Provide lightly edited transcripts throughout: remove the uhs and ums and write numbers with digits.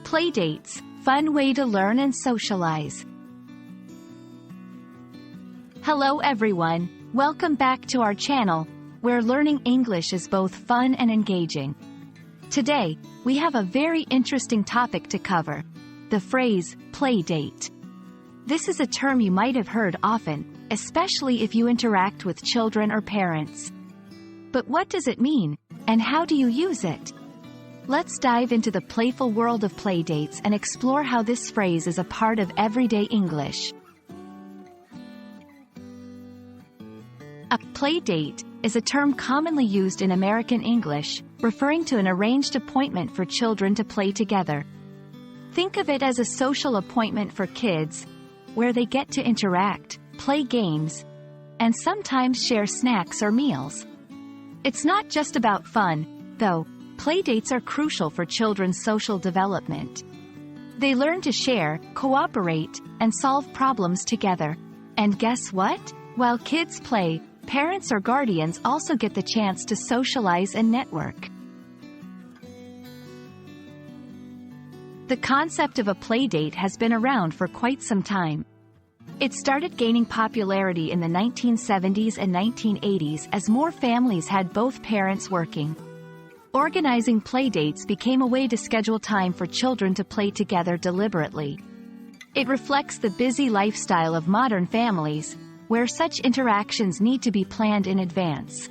Playdates, fun way to learn and socialize. Hello everyone, welcome back to our channel, where learning English is both fun and engaging. Today, we have a very interesting topic to cover: the phrase, playdate. This is a term you might have heard often, especially if you interact with children or parents. But what does it mean, and how do you use it? Let's dive into the playful world of playdates and explore how this phrase is a part of everyday English. A playdate is a term commonly used in American English, referring to an arranged appointment for children to play together. Think of it as a social appointment for kids, where they get to interact, play games, and sometimes share snacks or meals. It's not just about fun, though. Playdates are crucial for children's social development. They learn to share, cooperate, and solve problems together. And guess what? While kids play, parents or guardians also get the chance to socialize and network. The concept of a playdate has been around for quite some time. It started gaining popularity in the 1970s and 1980s as more families had both parents working. Organizing playdates became a way to schedule time for children to play together deliberately. It reflects the busy lifestyle of modern families, where such interactions need to be planned in advance.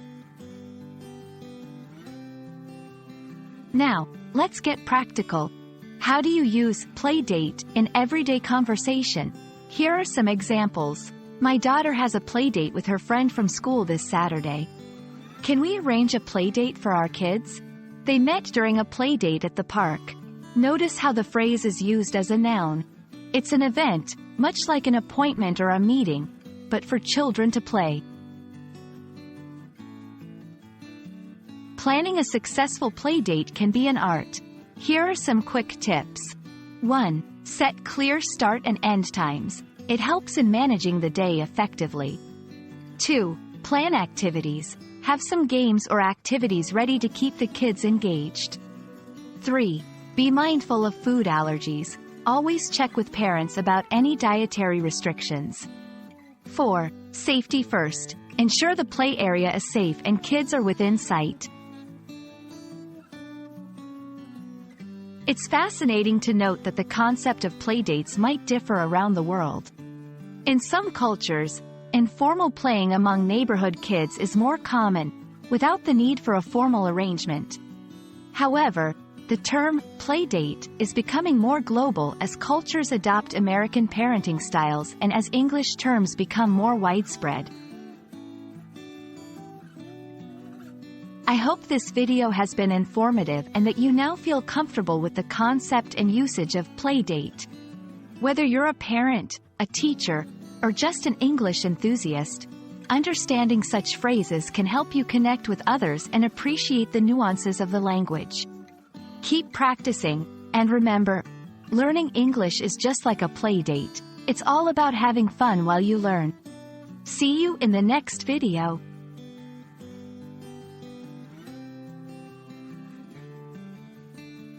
Now, let's get practical. How do you use playdate in everyday conversation? Here are some examples. My daughter has a playdate with her friend from school this Saturday. Can we arrange a playdate for our kids? They met during a playdate at the park. Notice how the phrase is used as a noun. It's an event, much like an appointment or a meeting, but for children to play. Planning a successful playdate can be an art. Here are some quick tips. 1. Set clear start and end times. It helps in managing the day effectively. 2. Plan activities. Have some games or activities ready to keep the kids engaged. 3. Be mindful of food allergies. Always check with parents about any dietary restrictions. 4. Safety first. Ensure the play area is safe and kids are within sight. It's fascinating to note that the concept of playdates might differ around the world. In some cultures, informal playing among neighborhood kids is more common, without the need for a formal arrangement. However, the term playdate is becoming more global as cultures adopt American parenting styles and as English terms become more widespread. I hope this video has been informative and that you now feel comfortable with the concept and usage of playdate. Whether you're a parent, a teacher, or just an English enthusiast, understanding such phrases can help you connect with others and appreciate the nuances of the language. Keep practicing, and remember, learning English is just like a playdate. It's all about having fun while you learn. See you in the next video.